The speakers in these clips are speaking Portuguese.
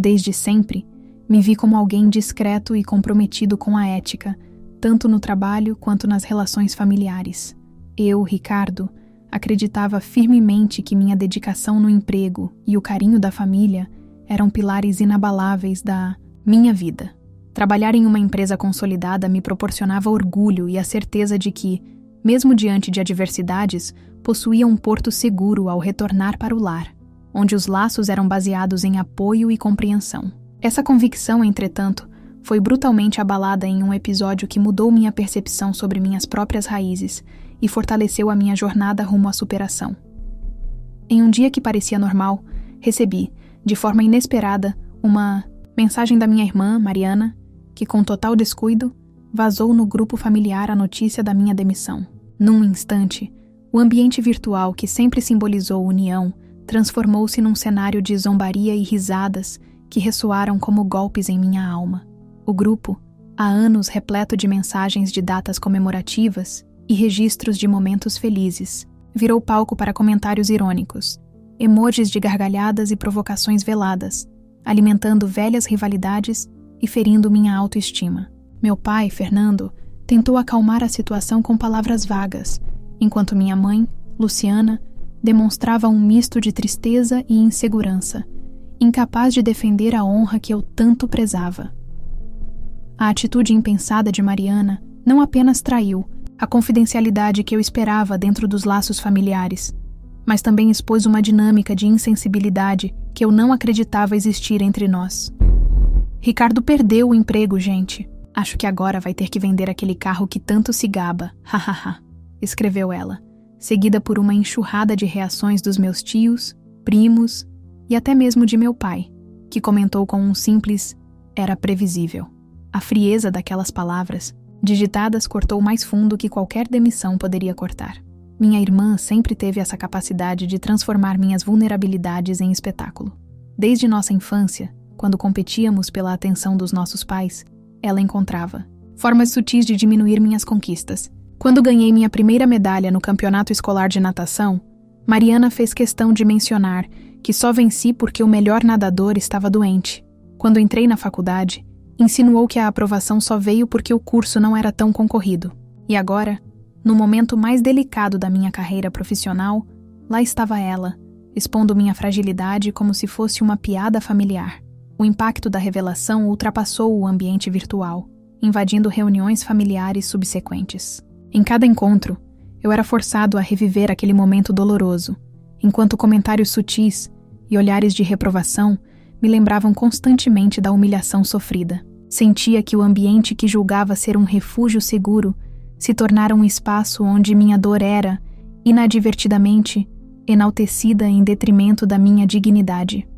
Desde sempre, me vi como alguém discreto e comprometido com a ética, tanto no trabalho quanto nas relações familiares. Eu, Ricardo, acreditava firmemente que minha dedicação no emprego e o carinho da família eram pilares inabaláveis da minha vida. Trabalhar em uma empresa consolidada me proporcionava orgulho e a certeza de que, mesmo diante de adversidades, possuía um porto seguro ao retornar para o lar, onde os laços eram baseados em apoio e compreensão. Essa convicção, entretanto, foi brutalmente abalada em um episódio que mudou minha percepção sobre minhas próprias raízes e fortaleceu a minha jornada rumo à superação. Em um dia que parecia normal, recebi, de forma inesperada, uma mensagem da minha irmã, Mariana, que, com total descuido, vazou no grupo familiar a notícia da minha demissão. Num instante, o ambiente virtual que sempre simbolizou união transformou-se num cenário de zombaria e risadas que ressoaram como golpes em minha alma. O grupo, há anos repleto de mensagens de datas comemorativas e registros de momentos felizes, virou palco para comentários irônicos, emojis de gargalhadas e provocações veladas, alimentando velhas rivalidades e ferindo minha autoestima. Meu pai, Fernando, tentou acalmar a situação com palavras vagas, enquanto minha mãe, Luciana, demonstrava um misto de tristeza e insegurança, incapaz de defender a honra que eu tanto prezava. A atitude impensada de Mariana não apenas traiu a confidencialidade que eu esperava dentro dos laços familiares, mas também expôs uma dinâmica de insensibilidade que eu não acreditava existir entre nós. Ricardo perdeu o emprego, gente. Acho que agora vai ter que vender aquele carro que tanto se gaba. Hahaha, escreveu ela, seguida por uma enxurrada de reações dos meus tios, primos e até mesmo de meu pai, que comentou com um simples "era previsível". A frieza daquelas palavras, digitadas, cortou mais fundo que qualquer demissão poderia cortar. Minha irmã sempre teve essa capacidade de transformar minhas vulnerabilidades em espetáculo. Desde nossa infância, quando competíamos pela atenção dos nossos pais, ela encontrava formas sutis de diminuir minhas conquistas. Quando ganhei minha primeira medalha no campeonato escolar de natação, Mariana fez questão de mencionar que só venci porque o melhor nadador estava doente. Quando entrei na faculdade, insinuou que a aprovação só veio porque o curso não era tão concorrido. E agora, no momento mais delicado da minha carreira profissional, lá estava ela, expondo minha fragilidade como se fosse uma piada familiar. O impacto da revelação ultrapassou o ambiente virtual, invadindo reuniões familiares subsequentes. Em cada encontro, eu era forçado a reviver aquele momento doloroso, enquanto comentários sutis e olhares de reprovação me lembravam constantemente da humilhação sofrida. Sentia que o ambiente que julgava ser um refúgio seguro se tornara um espaço onde minha dor era, inadvertidamente, enaltecida em detrimento da minha dignidade.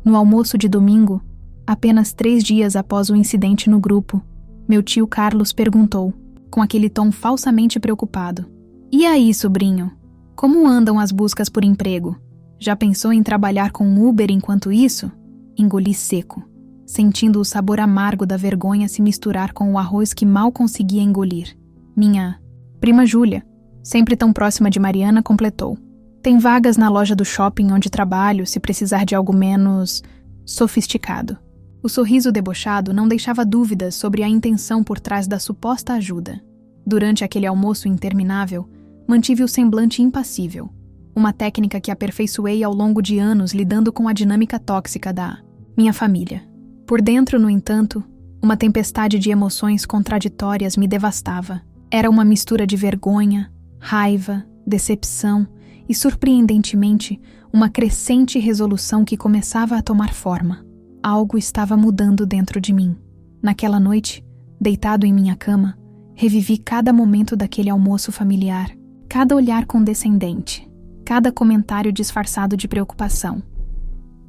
No almoço de domingo, apenas 3 dias após o incidente no grupo, meu tio Carlos perguntou, com aquele tom falsamente preocupado: "E aí, sobrinho? Como andam as buscas por emprego? Já pensou em trabalhar com Uber enquanto isso?" Engoli seco, sentindo o sabor amargo da vergonha se misturar com o arroz que mal conseguia engolir. Minha prima Júlia, sempre tão próxima de Mariana, completou: "Tem vagas na loja do shopping onde trabalho se precisar de algo menos sofisticado." O sorriso debochado não deixava dúvidas sobre a intenção por trás da suposta ajuda. Durante aquele almoço interminável, mantive o semblante impassível, uma técnica que aperfeiçoei ao longo de anos lidando com a dinâmica tóxica da minha família. Por dentro, no entanto, uma tempestade de emoções contraditórias me devastava. Era uma mistura de vergonha, raiva, decepção e, surpreendentemente, uma crescente resolução que começava a tomar forma. Algo estava mudando dentro de mim. Naquela noite, deitado em minha cama, revivi cada momento daquele almoço familiar, cada olhar condescendente, cada comentário disfarçado de preocupação.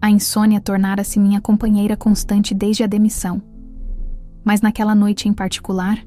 A insônia tornara-se minha companheira constante desde a demissão. Mas naquela noite em particular,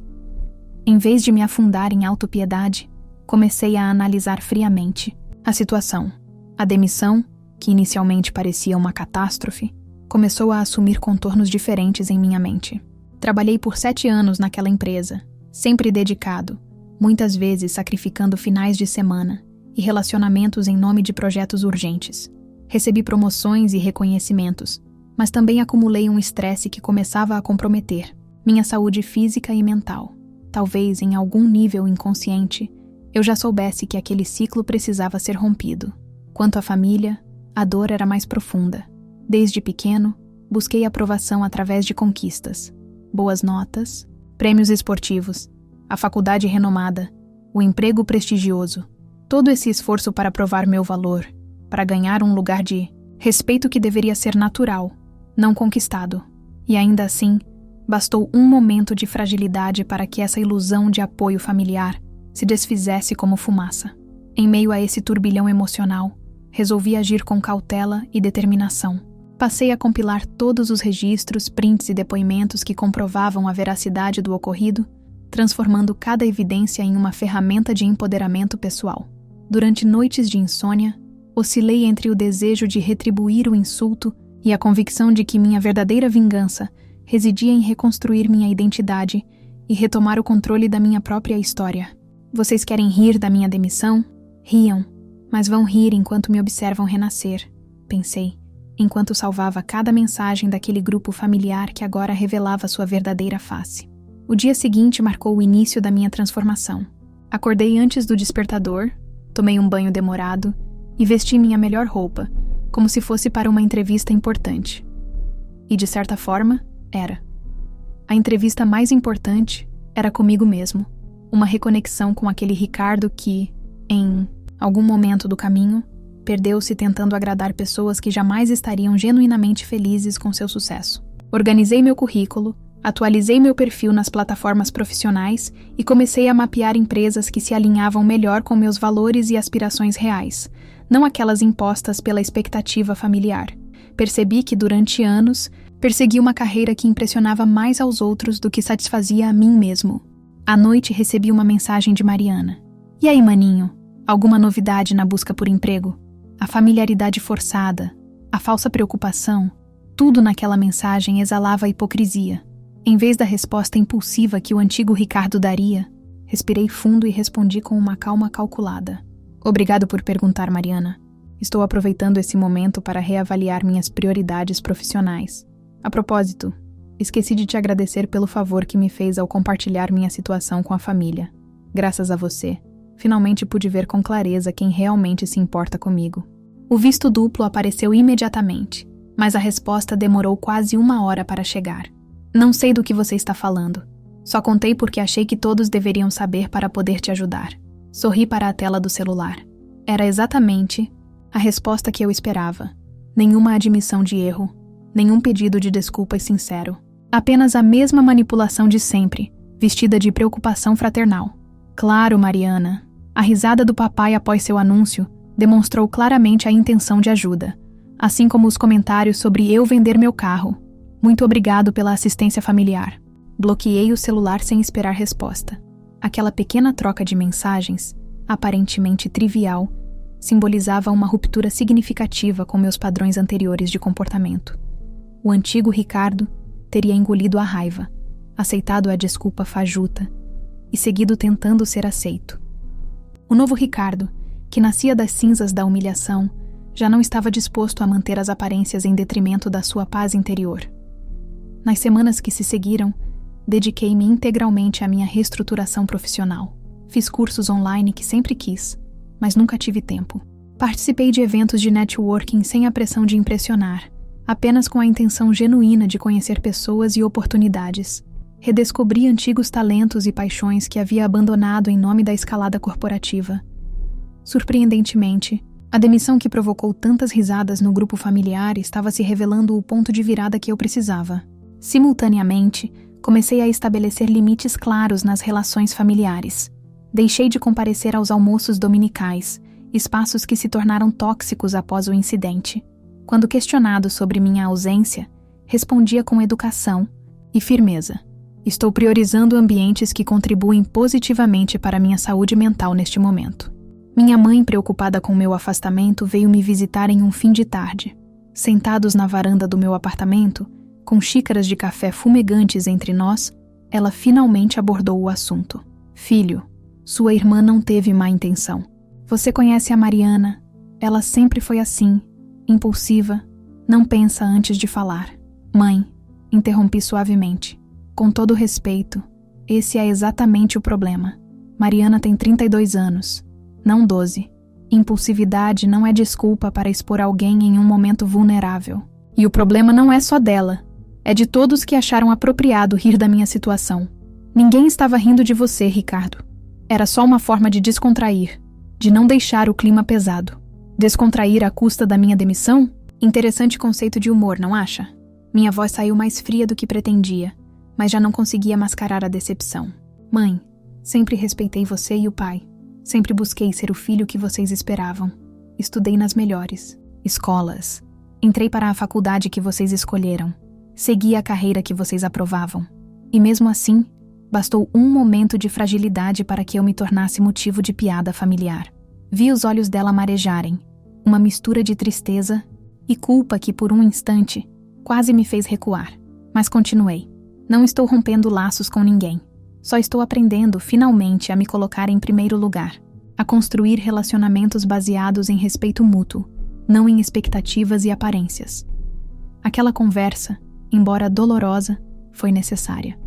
em vez de me afundar em autopiedade, comecei a analisar friamente a situação. A demissão, que inicialmente parecia uma catástrofe, começou a assumir contornos diferentes em minha mente. Trabalhei por 7 anos naquela empresa, sempre dedicado, muitas vezes sacrificando finais de semana e relacionamentos em nome de projetos urgentes. Recebi promoções e reconhecimentos, mas também acumulei um estresse que começava a comprometer minha saúde física e mental. Talvez, em algum nível inconsciente, eu já soubesse que aquele ciclo precisava ser rompido. Quanto à família, a dor era mais profunda. Desde pequeno, busquei aprovação através de conquistas, boas notas, prêmios esportivos, a faculdade renomada, o emprego prestigioso. Todo esse esforço para provar meu valor, para ganhar um lugar de respeito que deveria ser natural, não conquistado. E ainda assim, bastou um momento de fragilidade para que essa ilusão de apoio familiar se desfizesse como fumaça. Em meio a esse turbilhão emocional, resolvi agir com cautela e determinação. Passei a compilar todos os registros, prints e depoimentos que comprovavam a veracidade do ocorrido, transformando cada evidência em uma ferramenta de empoderamento pessoal. Durante noites de insônia, oscilei entre o desejo de retribuir o insulto e a convicção de que minha verdadeira vingança residia em reconstruir minha identidade e retomar o controle da minha própria história. Vocês querem rir da minha demissão? Riam, mas vão rir enquanto me observam renascer, pensei, enquanto salvava cada mensagem daquele grupo familiar que agora revelava sua verdadeira face. O dia seguinte marcou o início da minha transformação. Acordei antes do despertador, tomei um banho demorado e vesti minha melhor roupa, como se fosse para uma entrevista importante. E, de certa forma, era. A entrevista mais importante era comigo mesmo, uma reconexão com aquele Ricardo que, em algum momento do caminho, perdeu-se tentando agradar pessoas que jamais estariam genuinamente felizes com seu sucesso. Organizei meu currículo, atualizei meu perfil nas plataformas profissionais e comecei a mapear empresas que se alinhavam melhor com meus valores e aspirações reais, não aquelas impostas pela expectativa familiar. Percebi que, durante anos, persegui uma carreira que impressionava mais aos outros do que satisfazia a mim mesmo. À noite recebi uma mensagem de Mariana. E aí, maninho? Alguma novidade na busca por emprego? A familiaridade forçada, a falsa preocupação, tudo naquela mensagem exalava hipocrisia. Em vez da resposta impulsiva que o antigo Ricardo daria, respirei fundo e respondi com uma calma calculada. Obrigado por perguntar, Mariana. Estou aproveitando esse momento para reavaliar minhas prioridades profissionais. A propósito, esqueci de te agradecer pelo favor que me fez ao compartilhar minha situação com a família. Graças a você, finalmente pude ver com clareza quem realmente se importa comigo. O visto duplo apareceu imediatamente, mas a resposta demorou quase 1 hora para chegar. Não sei do que você está falando. Só contei porque achei que todos deveriam saber para poder te ajudar. Sorri para a tela do celular. Era exatamente a resposta que eu esperava. Nenhuma admissão de erro, nenhum pedido de desculpas sincero. Apenas a mesma manipulação de sempre, vestida de preocupação fraternal. Claro, Mariana. A risada do papai após seu anúncio demonstrou claramente a intenção de ajuda, assim como os comentários sobre eu vender meu carro. Muito obrigado pela assistência familiar. Bloqueei o celular sem esperar resposta. Aquela pequena troca de mensagens, aparentemente trivial, simbolizava uma ruptura significativa com meus padrões anteriores de comportamento. O antigo Ricardo teria engolido a raiva, aceitado a desculpa fajuta e seguido tentando ser aceito. O novo Ricardo, que nascia das cinzas da humilhação, já não estava disposto a manter as aparências em detrimento da sua paz interior. Nas semanas que se seguiram, dediquei-me integralmente à minha reestruturação profissional. Fiz cursos online que sempre quis, mas nunca tive tempo. Participei de eventos de networking sem a pressão de impressionar, apenas com a intenção genuína de conhecer pessoas e oportunidades. Redescobri antigos talentos e paixões que havia abandonado em nome da escalada corporativa. Surpreendentemente, a demissão que provocou tantas risadas no grupo familiar estava se revelando o ponto de virada que eu precisava. Simultaneamente, comecei a estabelecer limites claros nas relações familiares. Deixei de comparecer aos almoços dominicais, espaços que se tornaram tóxicos após o incidente. Quando questionado sobre minha ausência, respondia com educação e firmeza. Estou priorizando ambientes que contribuem positivamente para minha saúde mental neste momento. Minha mãe, preocupada com meu afastamento, veio me visitar em um fim de tarde. Sentados na varanda do meu apartamento, com xícaras de café fumegantes entre nós, ela finalmente abordou o assunto. Filho, sua irmã não teve má intenção. Você conhece a Mariana. Ela sempre foi assim, impulsiva, Não pensa antes de falar. Mãe, interrompi suavemente. Com todo respeito, esse é exatamente o problema. Mariana tem 32 anos, não 12. Impulsividade não é desculpa para expor alguém em um momento vulnerável. E o problema não é só dela. É de todos que acharam apropriado rir da minha situação. Ninguém estava rindo de você, Ricardo. Era só uma forma de descontrair, de não deixar o clima pesado. Descontrair à custa da minha demissão? Interessante conceito de humor, não acha? Minha voz saiu mais fria do que pretendia, mas já não conseguia mascarar a decepção. Mãe, sempre respeitei você e o pai. Sempre busquei ser o filho que vocês esperavam. Estudei nas melhores escolas. Entrei para a faculdade que vocês escolheram. Segui a carreira que vocês aprovavam. E mesmo assim, bastou um momento de fragilidade para que eu me tornasse motivo de piada familiar. Vi os olhos dela marejarem, uma mistura de tristeza e culpa que por um instante quase me fez recuar. Mas continuei. Não estou rompendo laços com ninguém. Só estou aprendendo, finalmente, a me colocar em primeiro lugar, a construir relacionamentos baseados em respeito mútuo, não em expectativas e aparências. Aquela conversa, embora dolorosa, foi necessária.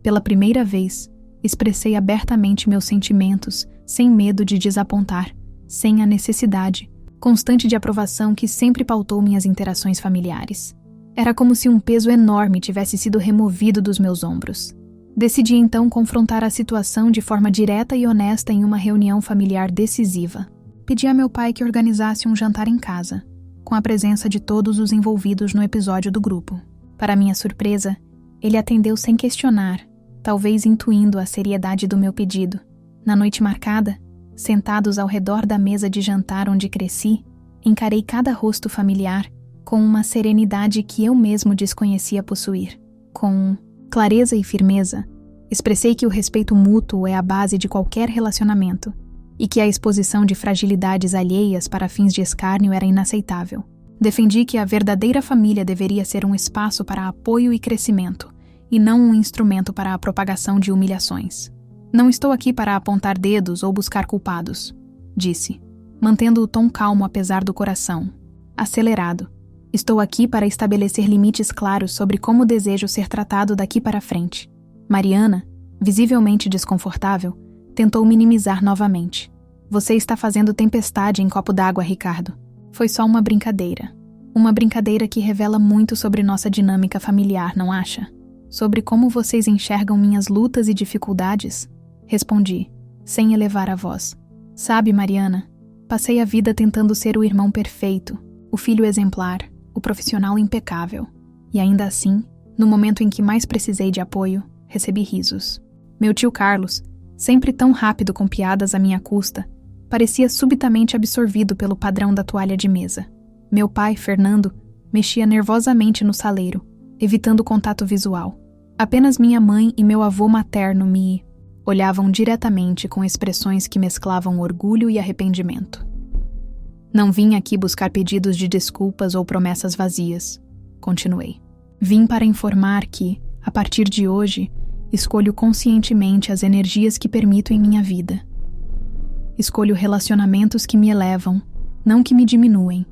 Pela primeira vez, expressei abertamente meus sentimentos, sem medo de desapontar, sem a necessidade constante de aprovação que sempre pautou minhas interações familiares. Era como se um peso enorme tivesse sido removido dos meus ombros. Decidi então confrontar a situação de forma direta e honesta em uma reunião familiar decisiva. Pedi a meu pai que organizasse um jantar em casa, com a presença de todos os envolvidos no episódio do grupo. Para minha surpresa, ele atendeu sem questionar, talvez intuindo a seriedade do meu pedido. Na noite marcada, sentados ao redor da mesa de jantar onde cresci, encarei cada rosto familiar com uma serenidade que eu mesmo desconhecia possuir. Com clareza e firmeza, expressei que o respeito mútuo é a base de qualquer relacionamento e que a exposição de fragilidades alheias para fins de escárnio era inaceitável. Defendi que a verdadeira família deveria ser um espaço para apoio e crescimento, e não um instrumento para a propagação de humilhações. Não estou aqui para apontar dedos ou buscar culpados, disse, mantendo o tom calmo apesar do coração acelerado. Estou aqui para estabelecer limites claros sobre como desejo ser tratado daqui para frente. Mariana, visivelmente desconfortável, tentou minimizar novamente. Você está fazendo tempestade em copo d'água, Ricardo. Foi só uma brincadeira. Uma brincadeira que revela muito sobre nossa dinâmica familiar, não acha? Sobre como vocês enxergam minhas lutas e dificuldades? Respondi, sem elevar a voz. Sabe, Mariana, passei a vida tentando ser o irmão perfeito, o filho exemplar, o profissional impecável. E ainda assim, no momento em que mais precisei de apoio, recebi risos. Meu tio Carlos, sempre tão rápido com piadas à minha custa, parecia subitamente absorvido pelo padrão da toalha de mesa. Meu pai, Fernando, mexia nervosamente no saleiro, evitando contato visual. Apenas minha mãe e meu avô materno me olhavam diretamente com expressões que mesclavam orgulho e arrependimento. Não vim aqui buscar pedidos de desculpas ou promessas vazias, continuei. Vim para informar que, a partir de hoje, escolho conscientemente as energias que permito em minha vida. Escolho relacionamentos que me elevam, não que me diminuem.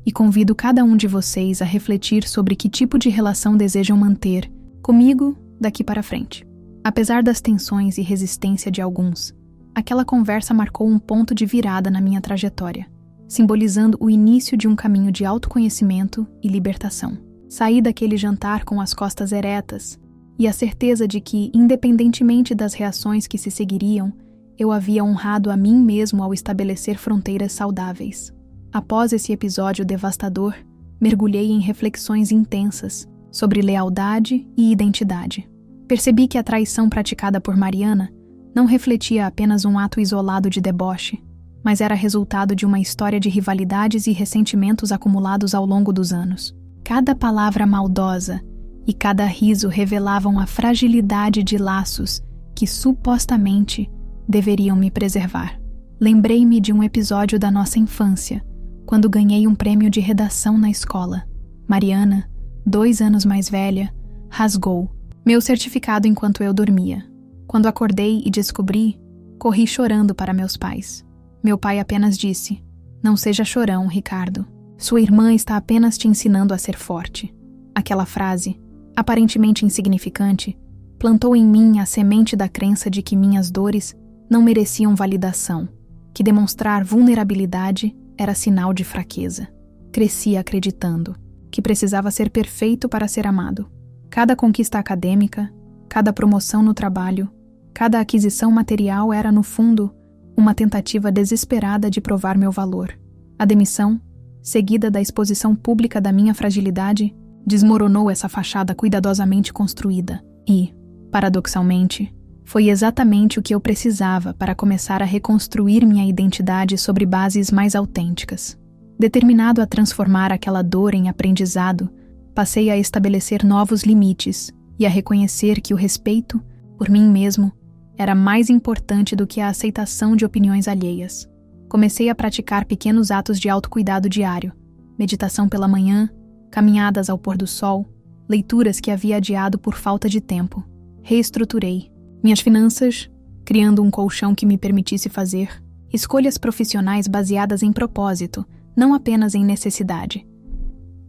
E convido cada um de vocês a refletir sobre que tipo de relação desejam manter comigo daqui para frente. Apesar das tensões e resistência de alguns, aquela conversa marcou um ponto de virada na minha trajetória, simbolizando o início de um caminho de autoconhecimento e libertação. Saí daquele jantar com as costas eretas e a certeza de que, independentemente das reações que se seguiriam, eu havia honrado a mim mesmo ao estabelecer fronteiras saudáveis. Após esse episódio devastador, mergulhei em reflexões intensas sobre lealdade e identidade. Percebi que a traição praticada por Mariana não refletia apenas um ato isolado de deboche, mas era resultado de uma história de rivalidades e ressentimentos acumulados ao longo dos anos. Cada palavra maldosa e cada riso revelavam a fragilidade de laços que supostamente deveriam me preservar. Lembrei-me de um episódio da nossa infância, quando ganhei um prêmio de redação na escola. Mariana, 2 anos mais velha, rasgou meu certificado enquanto eu dormia. Quando acordei e descobri, corri chorando para meus pais. Meu pai apenas disse: "Não seja chorão, Ricardo." Sua irmã está apenas te ensinando a ser forte. Aquela frase, aparentemente insignificante, plantou em mim a semente da crença de que minhas dores não mereciam validação, que demonstrar vulnerabilidade era sinal de fraqueza. Cresci acreditando que precisava ser perfeito para ser amado. Cada conquista acadêmica, cada promoção no trabalho, cada aquisição material era, no fundo, uma tentativa desesperada de provar meu valor. A demissão, seguida da exposição pública da minha fragilidade, desmoronou essa fachada cuidadosamente construída e, paradoxalmente, foi exatamente o que eu precisava para começar a reconstruir minha identidade sobre bases mais autênticas. Determinado a transformar aquela dor em aprendizado, passei a estabelecer novos limites e a reconhecer que o respeito, por mim mesmo, era mais importante do que a aceitação de opiniões alheias. Comecei a praticar pequenos atos de autocuidado diário, meditação pela manhã, caminhadas ao pôr do sol, leituras que havia adiado por falta de tempo. Reestruturei minhas finanças, criando um colchão que me permitisse fazer escolhas profissionais baseadas em propósito, não apenas em necessidade.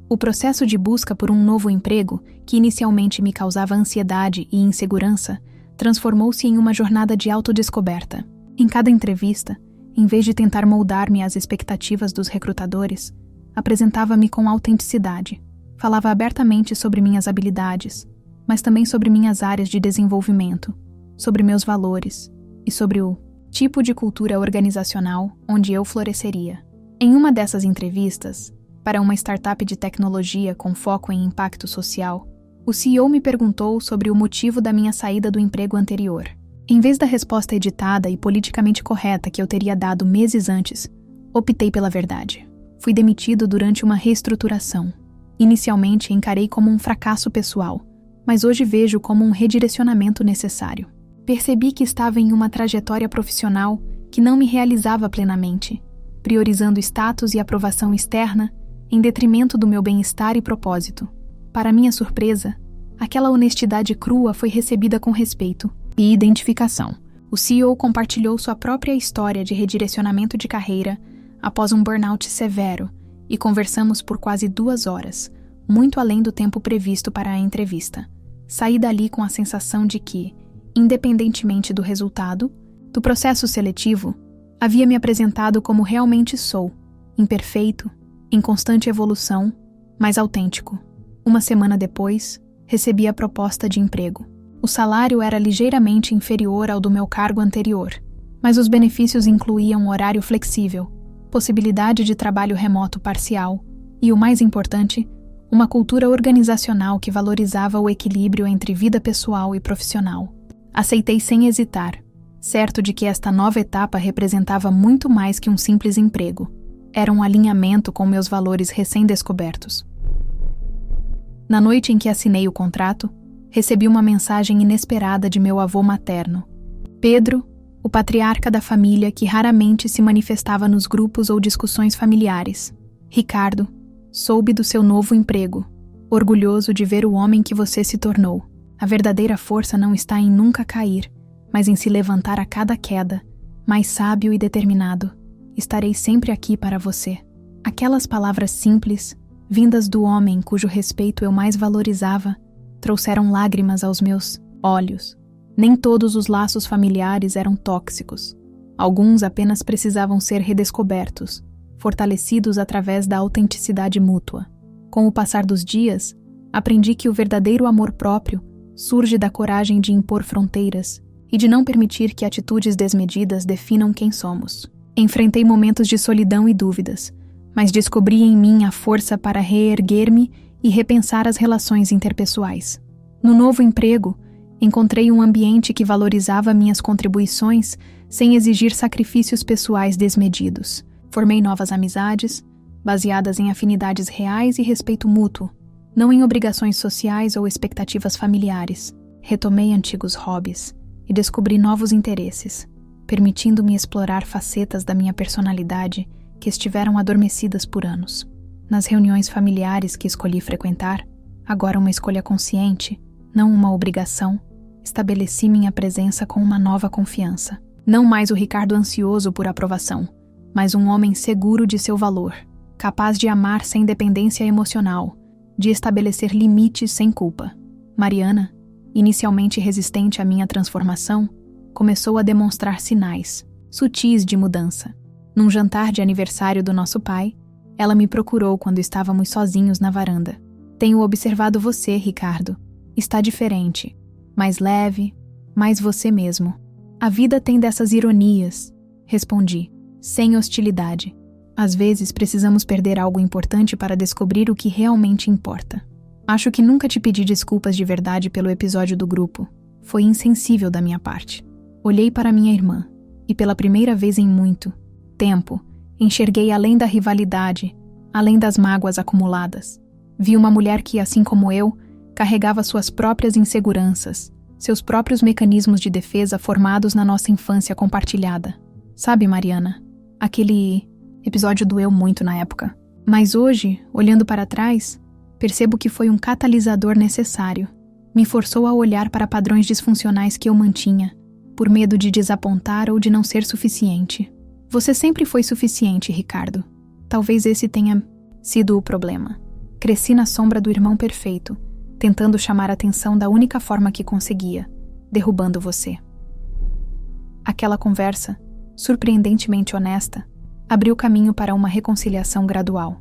O processo de busca por um novo emprego, que inicialmente me causava ansiedade e insegurança, transformou-se em uma jornada de autodescoberta. Em cada entrevista, em vez de tentar moldar-me às expectativas dos recrutadores, apresentava-me com autenticidade. Falava abertamente sobre minhas habilidades, mas também sobre minhas áreas de desenvolvimento, sobre meus valores e sobre o tipo de cultura organizacional onde eu floresceria. Em uma dessas entrevistas, para uma startup de tecnologia com foco em impacto social, o CEO me perguntou sobre o motivo da minha saída do emprego anterior. Em vez da resposta editada e politicamente correta que eu teria dado meses antes, optei pela verdade. Fui demitido durante uma reestruturação. Inicialmente encarei como um fracasso pessoal, mas hoje vejo como um redirecionamento necessário. Percebi que estava em uma trajetória profissional que não me realizava plenamente, priorizando status e aprovação externa em detrimento do meu bem-estar e propósito. Para minha surpresa, aquela honestidade crua foi recebida com respeito e identificação. O CEO compartilhou sua própria história de redirecionamento de carreira após um burnout severo e conversamos por quase 2 horas, muito além do tempo previsto para a entrevista. Saí dali com a sensação de que, independentemente do resultado, do processo seletivo, havia me apresentado como realmente sou, imperfeito, em constante evolução, mas autêntico. Uma semana depois, recebi a proposta de emprego. O salário era ligeiramente inferior ao do meu cargo anterior, mas os benefícios incluíam horário flexível, possibilidade de trabalho remoto parcial e, o mais importante, uma cultura organizacional que valorizava o equilíbrio entre vida pessoal e profissional. Aceitei sem hesitar, certo de que esta nova etapa representava muito mais que um simples emprego. Era um alinhamento com meus valores recém-descobertos. Na noite em que assinei o contrato, recebi uma mensagem inesperada de meu avô materno. Pedro, o patriarca da família que raramente se manifestava nos grupos ou discussões familiares. Ricardo, soube do seu novo emprego, orgulhoso de ver o homem que você se tornou. A verdadeira força não está em nunca cair, mas em se levantar a cada queda, mais sábio e determinado. Estarei sempre aqui para você. Aquelas palavras simples, vindas do homem cujo respeito eu mais valorizava, trouxeram lágrimas aos meus olhos. Nem todos os laços familiares eram tóxicos. Alguns apenas precisavam ser redescobertos, fortalecidos através da autenticidade mútua. Com o passar dos dias, aprendi que o verdadeiro amor próprio surge da coragem de impor fronteiras e de não permitir que atitudes desmedidas definam quem somos. Enfrentei momentos de solidão e dúvidas, mas descobri em mim a força para reerguer-me e repensar as relações interpessoais. No novo emprego, encontrei um ambiente que valorizava minhas contribuições sem exigir sacrifícios pessoais desmedidos. Formei novas amizades, baseadas em afinidades reais e respeito mútuo, não em obrigações sociais ou expectativas familiares. Retomei antigos hobbies e descobri novos interesses, permitindo-me explorar facetas da minha personalidade que estiveram adormecidas por anos. Nas reuniões familiares que escolhi frequentar, agora uma escolha consciente, não uma obrigação, estabeleci minha presença com uma nova confiança. Não mais o Ricardo ansioso por aprovação, mas um homem seguro de seu valor. capaz de amar sem dependência emocional, de estabelecer limites sem culpa. Mariana, inicialmente resistente à minha transformação, começou a demonstrar sinais sutis de mudança. Num jantar de aniversário do nosso pai, ela me procurou quando estávamos sozinhos na varanda. Tenho observado você, Ricardo. Está diferente, mais leve, mais você mesmo. A vida tem dessas ironias, respondi, sem hostilidade. Às vezes precisamos perder algo importante para descobrir o que realmente importa. Acho que nunca te pedi desculpas de verdade pelo episódio do grupo. Foi insensível da minha parte. Olhei para minha irmã, e pela primeira vez em muito tempo, enxerguei além da rivalidade, além das mágoas acumuladas. Vi uma mulher que, assim como eu, carregava suas próprias inseguranças, seus próprios mecanismos de defesa formados na nossa infância compartilhada. Sabe, Mariana, aquele episódio doeu muito na época. Mas hoje, olhando para trás, percebo que foi um catalisador necessário. Me forçou a olhar para padrões disfuncionais que eu mantinha, por medo de desapontar ou de não ser suficiente. Você sempre foi suficiente, Ricardo. Talvez esse tenha sido o problema. Cresci na sombra do irmão perfeito, tentando chamar a atenção da única forma que conseguia, derrubando você. Aquela conversa, surpreendentemente honesta, abriu caminho para uma reconciliação gradual.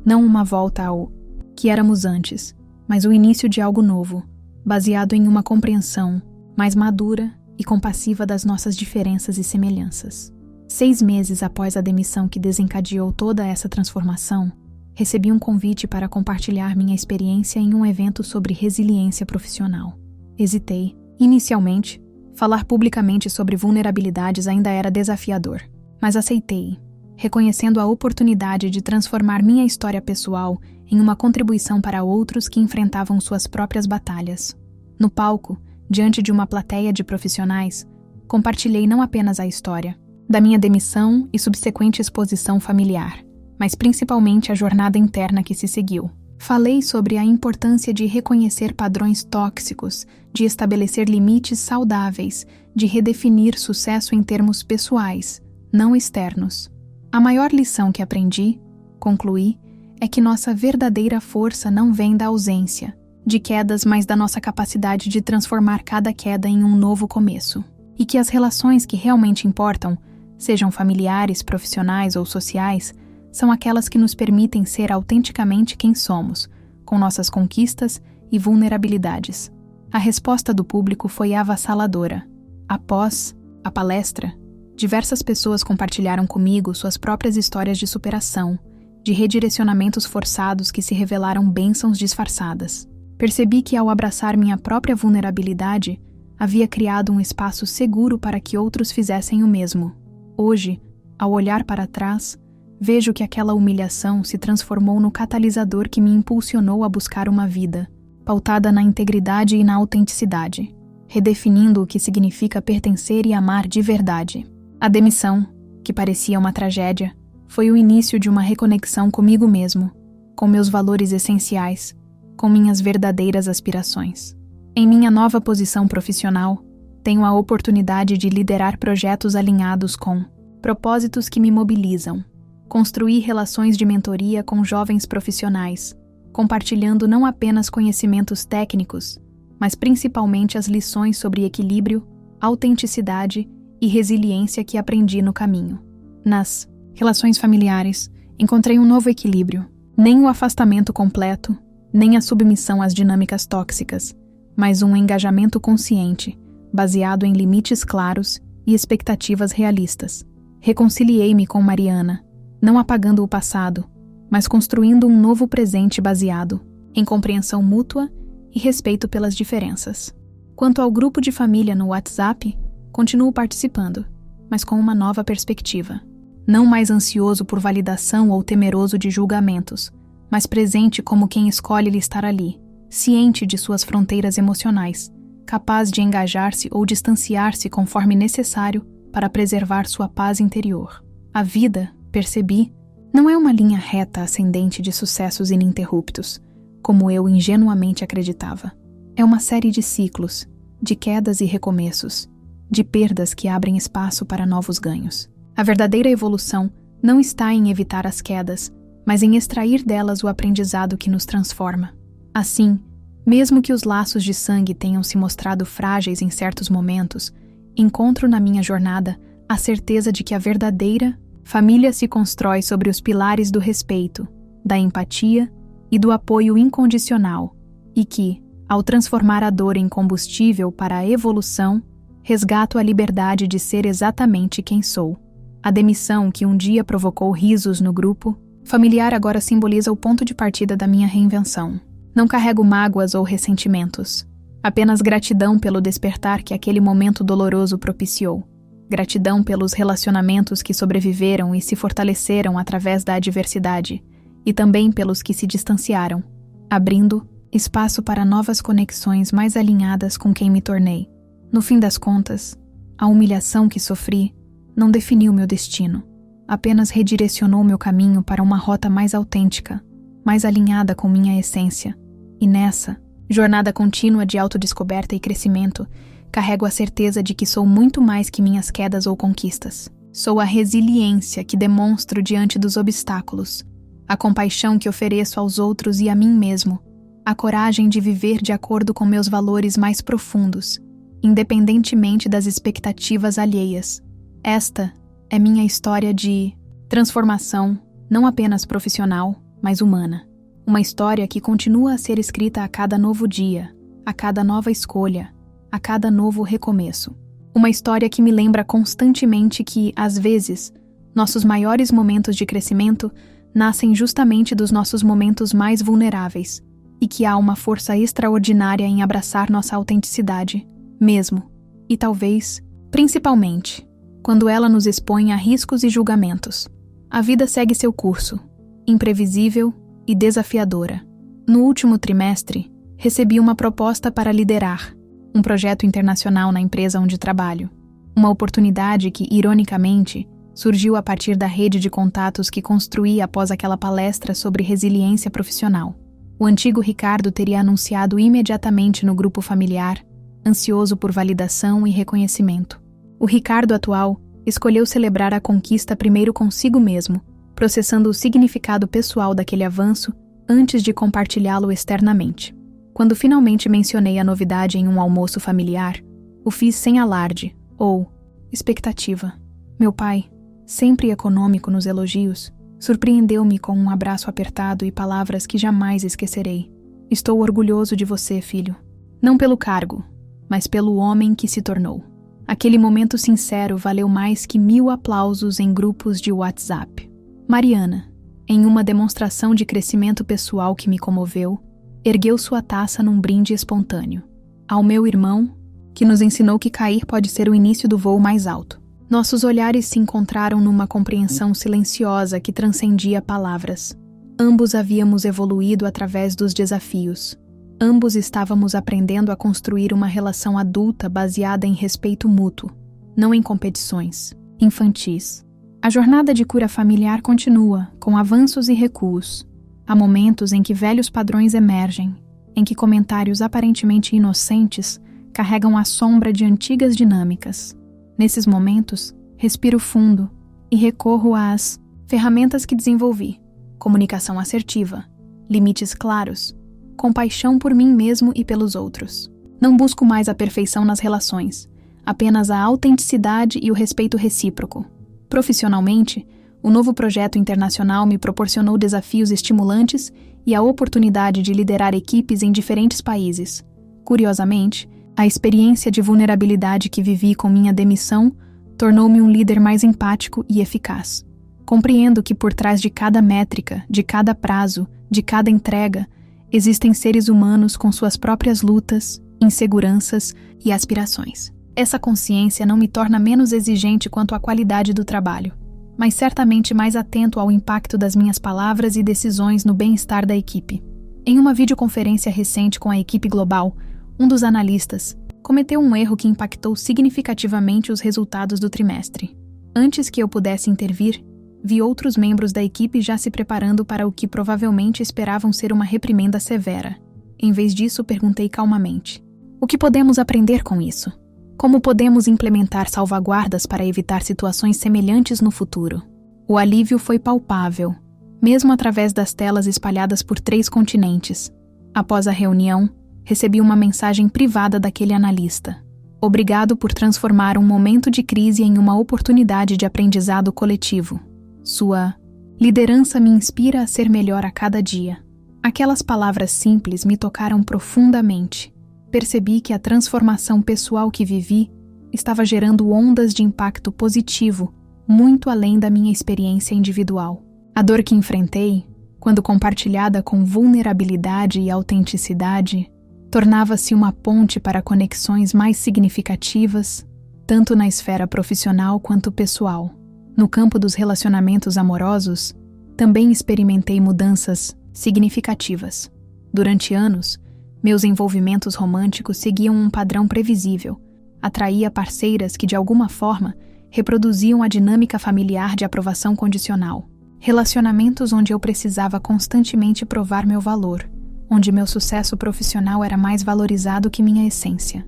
Não uma volta ao que éramos antes, mas o início de algo novo, baseado em uma compreensão mais madura e compassiva das nossas diferenças e semelhanças. 6 meses após a demissão que desencadeou toda essa transformação, recebi um convite para compartilhar minha experiência em um evento sobre resiliência profissional. Hesitei. Inicialmente, falar publicamente sobre vulnerabilidades ainda era desafiador, mas aceitei, reconhecendo a oportunidade de transformar minha história pessoal em uma contribuição para outros que enfrentavam suas próprias batalhas. No palco, diante de uma plateia de profissionais, compartilhei não apenas a história da minha demissão e subsequente exposição familiar, mas principalmente a jornada interna que se seguiu. Falei sobre a importância de reconhecer padrões tóxicos, de estabelecer limites saudáveis, de redefinir sucesso em termos pessoais, não externos. A maior lição que aprendi, concluí, é que nossa verdadeira força não vem da ausência de quedas, mas da nossa capacidade de transformar cada queda em um novo começo. E que as relações que realmente importam, sejam familiares, profissionais ou sociais, são aquelas que nos permitem ser autenticamente quem somos, com nossas conquistas e vulnerabilidades. A resposta do público foi avassaladora. Após a palestra, diversas pessoas compartilharam comigo suas próprias histórias de superação, de redirecionamentos forçados que se revelaram bênçãos disfarçadas. Percebi que, ao abraçar minha própria vulnerabilidade, havia criado um espaço seguro para que outros fizessem o mesmo. Hoje, ao olhar para trás, vejo que aquela humilhação se transformou no catalisador que me impulsionou a buscar uma vida, pautada na integridade e na autenticidade, redefinindo o que significa pertencer e amar de verdade. A demissão, que parecia uma tragédia, foi o início de uma reconexão comigo mesmo, com meus valores essenciais, com minhas verdadeiras aspirações. Em minha nova posição profissional, tenho a oportunidade de liderar projetos alinhados com propósitos que me mobilizam, construir relações de mentoria com jovens profissionais, compartilhando não apenas conhecimentos técnicos, mas principalmente as lições sobre equilíbrio, autenticidade e resiliência que aprendi no caminho. Nas relações familiares, encontrei um novo equilíbrio, nem o afastamento completo, nem a submissão às dinâmicas tóxicas, mas um engajamento consciente, baseado em limites claros e expectativas realistas. Reconciliei-me com Mariana, não apagando o passado, mas construindo um novo presente baseado em compreensão mútua e respeito pelas diferenças. Quanto ao grupo de família no WhatsApp, continuo participando, mas com uma nova perspectiva. Não mais ansioso por validação ou temeroso de julgamentos, mas presente como quem escolhe estar ali, ciente de suas fronteiras emocionais, capaz de engajar-se ou distanciar-se conforme necessário para preservar sua paz interior. A vida, percebi, não é uma linha reta ascendente de sucessos ininterruptos, como eu ingenuamente acreditava. É uma série de ciclos, de quedas e recomeços, de perdas que abrem espaço para novos ganhos. A verdadeira evolução não está em evitar as quedas, mas em extrair delas o aprendizado que nos transforma. Assim, mesmo que os laços de sangue tenham se mostrado frágeis em certos momentos, encontro na minha jornada a certeza de que a verdadeira família se constrói sobre os pilares do respeito, da empatia e do apoio incondicional, e que, ao transformar a dor em combustível para a evolução, resgato a liberdade de ser exatamente quem sou. A demissão que um dia provocou risos no grupo familiar agora simboliza o ponto de partida da minha reinvenção. Não carrego mágoas ou ressentimentos, apenas gratidão pelo despertar que aquele momento doloroso propiciou. Gratidão pelos relacionamentos que sobreviveram e se fortaleceram através da adversidade, e também pelos que se distanciaram, abrindo espaço para novas conexões mais alinhadas com quem me tornei. No fim das contas, a humilhação que sofri não definiu meu destino, apenas redirecionou meu caminho para uma rota mais autêntica, mais alinhada com minha essência. E nessa jornada contínua de autodescoberta e crescimento, carrego a certeza de que sou muito mais que minhas quedas ou conquistas. Sou a resiliência que demonstro diante dos obstáculos, a compaixão que ofereço aos outros e a mim mesmo, a coragem de viver de acordo com meus valores mais profundos, independentemente das expectativas alheias. Esta é minha história de transformação, não apenas profissional, mas humana. Uma história que continua a ser escrita a cada novo dia, a cada nova escolha, a cada novo recomeço. Uma história que me lembra constantemente que, às vezes, nossos maiores momentos de crescimento nascem justamente dos nossos momentos mais vulneráveis, e que há uma força extraordinária em abraçar nossa autenticidade, mesmo, e talvez, principalmente, quando ela nos expõe a riscos e julgamentos. A vida segue seu curso, imprevisível e desafiadora. No último trimestre, recebi uma proposta para liderar um projeto internacional na empresa onde trabalho. Uma oportunidade que, ironicamente, surgiu a partir da rede de contatos que construí após aquela palestra sobre resiliência profissional. O antigo Ricardo teria anunciado imediatamente no grupo familiar, ansioso por validação e reconhecimento. O Ricardo atual escolheu celebrar a conquista primeiro consigo mesmo, processando o significado pessoal daquele avanço antes de compartilhá-lo externamente. Quando finalmente mencionei a novidade em um almoço familiar, o fiz sem alarde ou expectativa. Meu pai, sempre econômico nos elogios, surpreendeu-me com um abraço apertado e palavras que jamais esquecerei. Estou orgulhoso de você, filho. Não pelo cargo, mas pelo homem que se tornou. Aquele momento sincero valeu mais que 1000 aplausos em grupos de WhatsApp. Mariana, em uma demonstração de crescimento pessoal que me comoveu, ergueu sua taça num brinde espontâneo. Ao meu irmão, que nos ensinou que cair pode ser o início do voo mais alto. Nossos olhares se encontraram numa compreensão silenciosa que transcendia palavras. Ambos havíamos evoluído através dos desafios. Ambos estávamos aprendendo a construir uma relação adulta baseada em respeito mútuo, não em competições infantis. A jornada de cura familiar continua, com avanços e recuos. Há momentos em que velhos padrões emergem, em que comentários aparentemente inocentes carregam a sombra de antigas dinâmicas. Nesses momentos, respiro fundo e recorro às ferramentas que desenvolvi: comunicação assertiva, limites claros, compaixão por mim mesmo e pelos outros. Não busco mais a perfeição nas relações, apenas a autenticidade e o respeito recíproco. Profissionalmente, o novo projeto internacional me proporcionou desafios estimulantes e a oportunidade de liderar equipes em diferentes países. Curiosamente, a experiência de vulnerabilidade que vivi com minha demissão tornou-me um líder mais empático e eficaz. Compreendo que por trás de cada métrica, de cada prazo, de cada entrega, existem seres humanos com suas próprias lutas, inseguranças e aspirações. Essa consciência não me torna menos exigente quanto à qualidade do trabalho, mas certamente mais atento ao impacto das minhas palavras e decisões no bem-estar da equipe. Em uma videoconferência recente com a equipe global, um dos analistas cometeu um erro que impactou significativamente os resultados do trimestre. Antes que eu pudesse intervir, vi outros membros da equipe já se preparando para o que provavelmente esperavam ser uma reprimenda severa. Em vez disso, perguntei calmamente: o que podemos aprender com isso? Como podemos implementar salvaguardas para evitar situações semelhantes no futuro? O alívio foi palpável. mesmo através das telas espalhadas por 3 continentes. Após a reunião, recebi uma mensagem privada daquele analista. Obrigado por transformar um momento de crise em uma oportunidade de aprendizado coletivo. Sua liderança me inspira a ser melhor a cada dia. Aquelas palavras simples me tocaram profundamente. Percebi que a transformação pessoal que vivi estava gerando ondas de impacto positivo, muito além da minha experiência individual. A dor que enfrentei, quando compartilhada com vulnerabilidade e autenticidade, tornava-se uma ponte para conexões mais significativas, tanto na esfera profissional quanto pessoal. No campo dos relacionamentos amorosos, também experimentei mudanças significativas. Durante anos, meus envolvimentos românticos seguiam um padrão previsível. Atraía parceiras que, de alguma forma, reproduziam a dinâmica familiar de aprovação condicional. Relacionamentos onde eu precisava constantemente provar meu valor, onde meu sucesso profissional era mais valorizado que minha essência.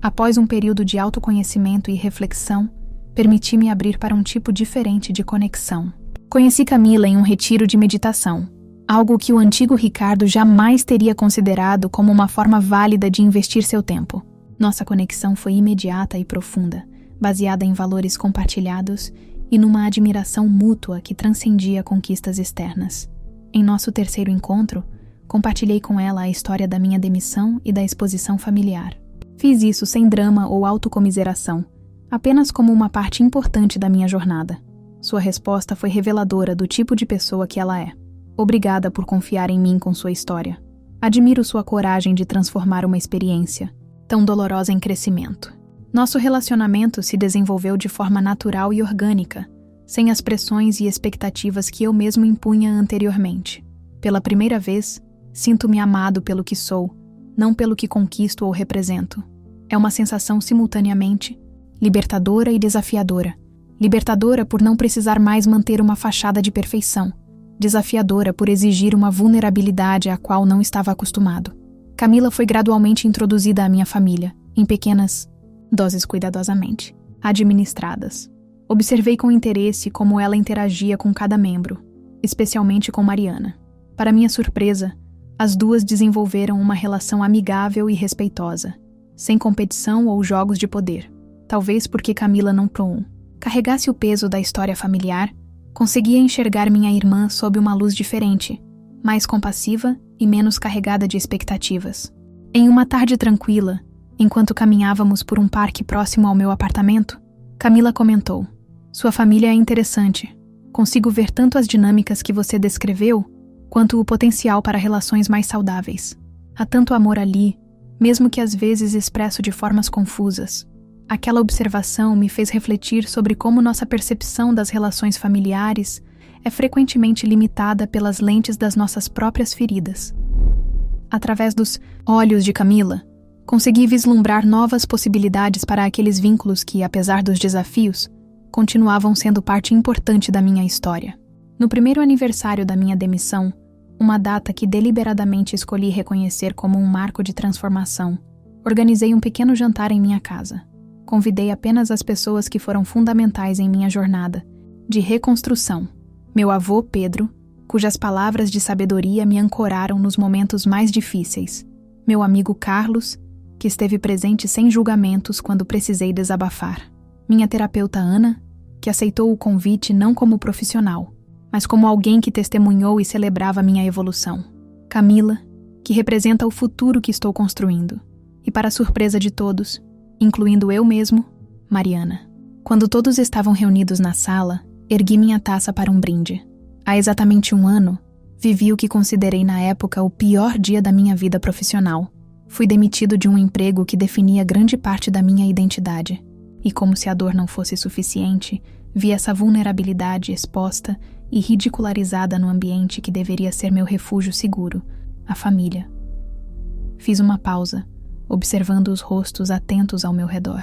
Após um período de autoconhecimento e reflexão, permiti-me abrir para um tipo diferente de conexão. Conheci Camila em um retiro de meditação, algo que o antigo Ricardo jamais teria considerado como uma forma válida de investir seu tempo. Nossa conexão foi imediata e profunda, baseada em valores compartilhados e numa admiração mútua que transcendia conquistas externas. Em nosso terceiro encontro, compartilhei com ela a história da minha demissão e da exposição familiar. Fiz isso sem drama ou autocomiseração, apenas como uma parte importante da minha jornada. Sua resposta foi reveladora do tipo de pessoa que ela é. Obrigada por confiar em mim com sua história. Admiro sua coragem de transformar uma experiência tão dolorosa em crescimento. Nosso relacionamento se desenvolveu de forma natural e orgânica, sem as pressões e expectativas que eu mesmo impunha anteriormente. Pela primeira vez, sinto-me amado pelo que sou, não pelo que conquisto ou represento. É uma sensação simultaneamente libertadora e desafiadora. Libertadora por não precisar mais manter uma fachada de perfeição. Desafiadora por exigir uma vulnerabilidade à qual não estava acostumado. Camila foi gradualmente introduzida à minha família, em pequenas doses cuidadosamente administradas. Observei com interesse como ela interagia com cada membro, especialmente com Mariana. Para minha surpresa, as duas desenvolveram uma relação amigável e respeitosa, sem competição ou jogos de poder. Talvez porque Camila não carregasse o peso da história familiar, conseguia enxergar minha irmã sob uma luz diferente, mais compassiva e menos carregada de expectativas. Em uma tarde tranquila, enquanto caminhávamos por um parque próximo ao meu apartamento, Camila comentou: "Sua família é interessante. Consigo ver tanto as dinâmicas que você descreveu, quanto o potencial para relações mais saudáveis. Há tanto amor ali, mesmo que às vezes expresso de formas confusas." Aquela observação me fez refletir sobre como nossa percepção das relações familiares é frequentemente limitada pelas lentes das nossas próprias feridas. Através dos olhos de Camila, consegui vislumbrar novas possibilidades para aqueles vínculos que, apesar dos desafios, continuavam sendo parte importante da minha história. No primeiro aniversário da minha demissão, uma data que deliberadamente escolhi reconhecer como um marco de transformação, organizei um pequeno jantar em minha casa. Convidei apenas as pessoas que foram fundamentais em minha jornada de reconstrução. Meu avô, Pedro, cujas palavras de sabedoria me ancoraram nos momentos mais difíceis. Meu amigo Carlos, que esteve presente sem julgamentos quando precisei desabafar. Minha terapeuta Ana, que aceitou o convite não como profissional, mas como alguém que testemunhou e celebrava minha evolução. Camila, que representa o futuro que estou construindo. E para surpresa de todos, incluindo eu mesmo, Mariana. Quando todos estavam reunidos na sala, ergui minha taça para um brinde. Há exatamente 1 ano, vivi o que considerei na época o pior dia da minha vida profissional. Fui demitido de um emprego que definia grande parte da minha identidade. E como se a dor não fosse suficiente, vi essa vulnerabilidade exposta e ridicularizada no ambiente que deveria ser meu refúgio seguro, a família. Fiz uma pausa, observando os rostos atentos ao meu redor.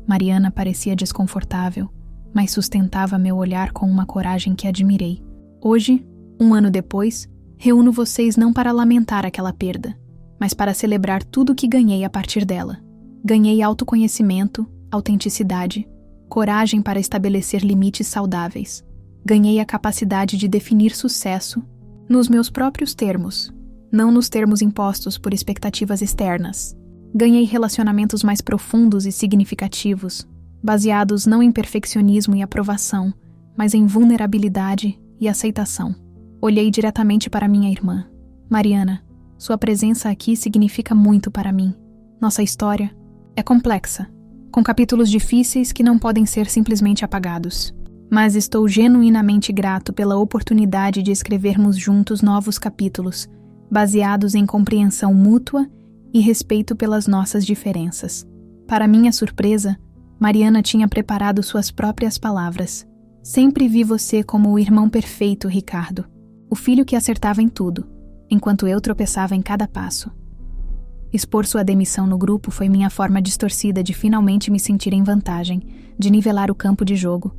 Mariana parecia desconfortável, mas sustentava meu olhar com uma coragem que admirei. Hoje, 1 ano depois, reúno vocês não para lamentar aquela perda, mas para celebrar tudo o que ganhei a partir dela. Ganhei autoconhecimento, autenticidade, coragem para estabelecer limites saudáveis. Ganhei a capacidade de definir sucesso nos meus próprios termos, não nos termos impostos por expectativas externas. Ganhei relacionamentos mais profundos e significativos, baseados não em perfeccionismo e aprovação, mas em vulnerabilidade e aceitação. Olhei diretamente para minha irmã. Mariana, sua presença aqui significa muito para mim. Nossa história é complexa, com capítulos difíceis que não podem ser simplesmente apagados. Mas estou genuinamente grato pela oportunidade de escrevermos juntos novos capítulos, baseados em compreensão mútua e respeito pelas nossas diferenças. Para minha surpresa, Mariana tinha preparado suas próprias palavras. Sempre vi você como o irmão perfeito, Ricardo. O filho que acertava em tudo, enquanto eu tropeçava em cada passo. Expor sua demissão no grupo foi minha forma distorcida de finalmente me sentir em vantagem, de nivelar o campo de jogo.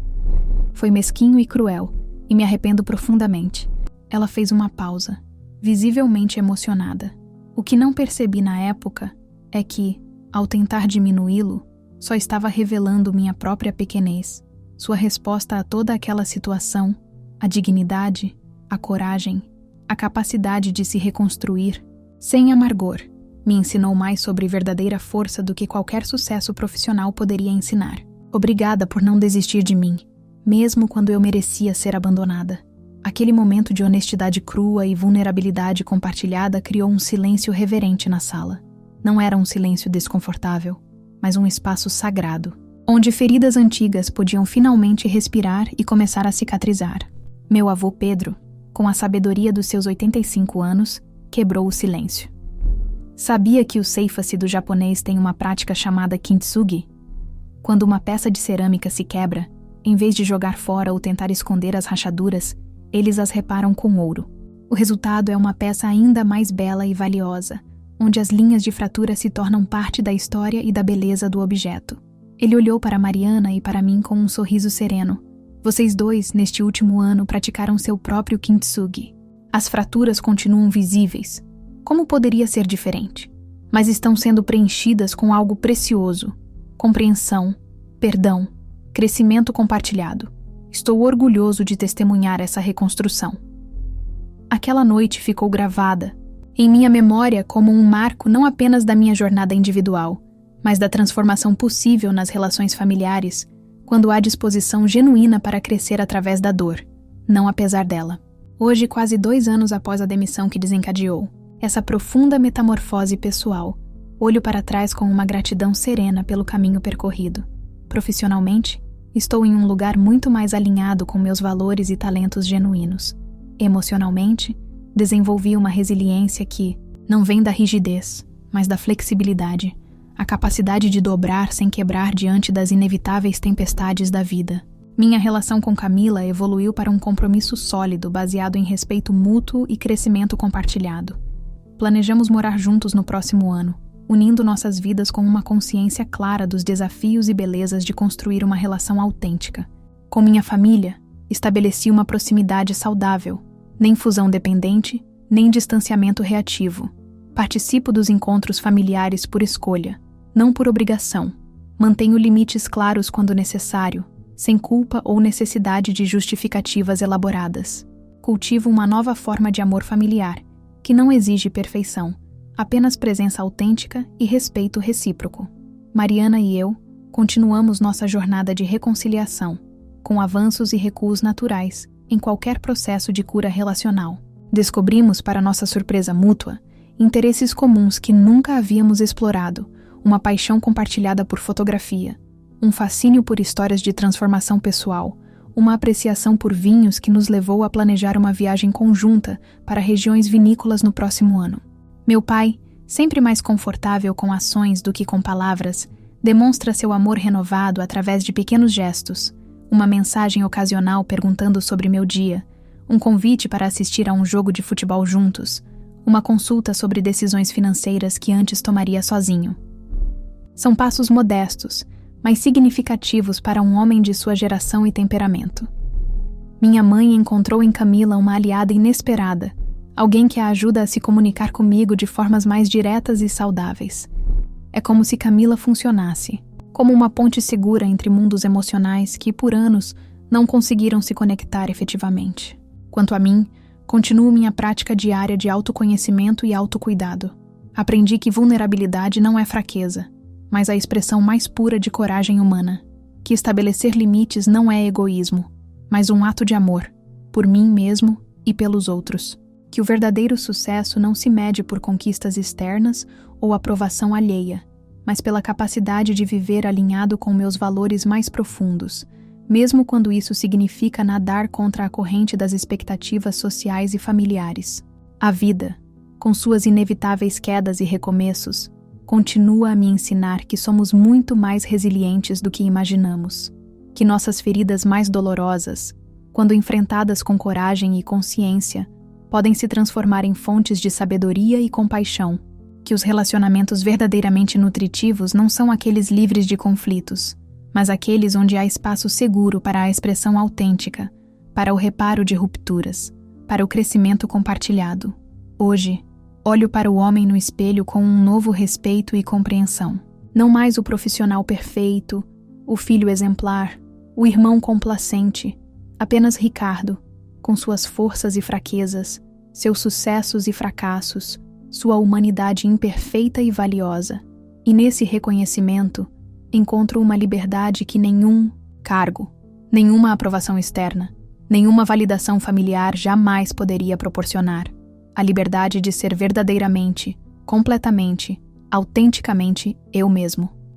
Foi mesquinho e cruel, e me arrependo profundamente. Ela fez uma pausa, visivelmente emocionada. O que não percebi na época é que, ao tentar diminuí-lo, só estava revelando minha própria pequenez. Sua resposta a toda aquela situação, a dignidade, a coragem, a capacidade de se reconstruir, sem amargor, me ensinou mais sobre verdadeira força do que qualquer sucesso profissional poderia ensinar. Obrigada por não desistir de mim, mesmo quando eu merecia ser abandonada. Aquele momento de honestidade crua e vulnerabilidade compartilhada criou um silêncio reverente na sala. Não era um silêncio desconfortável, mas um espaço sagrado, onde feridas antigas podiam finalmente respirar e começar a cicatrizar. Meu avô Pedro, com a sabedoria dos seus 85 anos, quebrou o silêncio. Sabia que o seifa-se do japonês tem uma prática chamada kintsugi? Quando uma peça de cerâmica se quebra, em vez de jogar fora ou tentar esconder as rachaduras, eles as reparam com ouro. O resultado é uma peça ainda mais bela e valiosa, onde as linhas de fratura se tornam parte da história e da beleza do objeto. Ele olhou para Mariana e para mim com um sorriso sereno. Vocês dois, neste último ano, praticaram seu próprio kintsugi. As fraturas continuam visíveis. Como poderia ser diferente? Mas estão sendo preenchidas com algo precioso: compreensão, perdão, crescimento compartilhado. Estou orgulhoso de testemunhar essa reconstrução. Aquela noite ficou gravada em minha memória como um marco não apenas da minha jornada individual, mas da transformação possível nas relações familiares, quando há disposição genuína para crescer através da dor, não apesar dela. Hoje, quase 2 anos após a demissão que desencadeou essa profunda metamorfose pessoal, olho para trás com uma gratidão serena pelo caminho percorrido. Profissionalmente, estou em um lugar muito mais alinhado com meus valores e talentos genuínos. Emocionalmente, desenvolvi uma resiliência que não vem da rigidez, mas da flexibilidade, a capacidade de dobrar sem quebrar diante das inevitáveis tempestades da vida. Minha relação com Camila evoluiu para um compromisso sólido baseado em respeito mútuo e crescimento compartilhado. Planejamos morar juntos no próximo ano, unindo nossas vidas com uma consciência clara dos desafios e belezas de construir uma relação autêntica. Com minha família, estabeleci uma proximidade saudável, nem fusão dependente, nem distanciamento reativo. Participo dos encontros familiares por escolha, não por obrigação. Mantenho limites claros quando necessário, sem culpa ou necessidade de justificativas elaboradas. Cultivo uma nova forma de amor familiar, que não exige perfeição, apenas presença autêntica e respeito recíproco. Mariana e eu continuamos nossa jornada de reconciliação, com avanços e recuos naturais em qualquer processo de cura relacional. Descobrimos, para nossa surpresa mútua, interesses comuns que nunca havíamos explorado, uma paixão compartilhada por fotografia, um fascínio por histórias de transformação pessoal, uma apreciação por vinhos que nos levou a planejar uma viagem conjunta para regiões vinícolas no próximo ano. Meu pai, sempre mais confortável com ações do que com palavras, demonstra seu amor renovado através de pequenos gestos, uma mensagem ocasional perguntando sobre meu dia, um convite para assistir a um jogo de futebol juntos, uma consulta sobre decisões financeiras que antes tomaria sozinho. São passos modestos, mas significativos para um homem de sua geração e temperamento. Minha mãe encontrou em Camila uma aliada inesperada, alguém que a ajuda a se comunicar comigo de formas mais diretas e saudáveis. É como se Camila funcionasse, como uma ponte segura entre mundos emocionais que, por anos, não conseguiram se conectar efetivamente. Quanto a mim, continuo minha prática diária de autoconhecimento e autocuidado. Aprendi que vulnerabilidade não é fraqueza, mas a expressão mais pura de coragem humana. Que estabelecer limites não é egoísmo, mas um ato de amor, por mim mesmo e pelos outros. Que o verdadeiro sucesso não se mede por conquistas externas ou aprovação alheia, mas pela capacidade de viver alinhado com meus valores mais profundos, mesmo quando isso significa nadar contra a corrente das expectativas sociais e familiares. A vida, com suas inevitáveis quedas e recomeços, continua a me ensinar que somos muito mais resilientes do que imaginamos, que nossas feridas mais dolorosas, quando enfrentadas com coragem e consciência, podem se transformar em fontes de sabedoria e compaixão, que os relacionamentos verdadeiramente nutritivos não são aqueles livres de conflitos, mas aqueles onde há espaço seguro para a expressão autêntica, para o reparo de rupturas, para o crescimento compartilhado. Hoje, olho para o homem no espelho com um novo respeito e compreensão. Não mais o profissional perfeito, o filho exemplar, o irmão complacente, apenas Ricardo, com suas forças e fraquezas, seus sucessos e fracassos, sua humanidade imperfeita e valiosa. E nesse reconhecimento, encontro uma liberdade que nenhum cargo, nenhuma aprovação externa, nenhuma validação familiar jamais poderia proporcionar. A liberdade de ser verdadeiramente, completamente, autenticamente eu mesmo.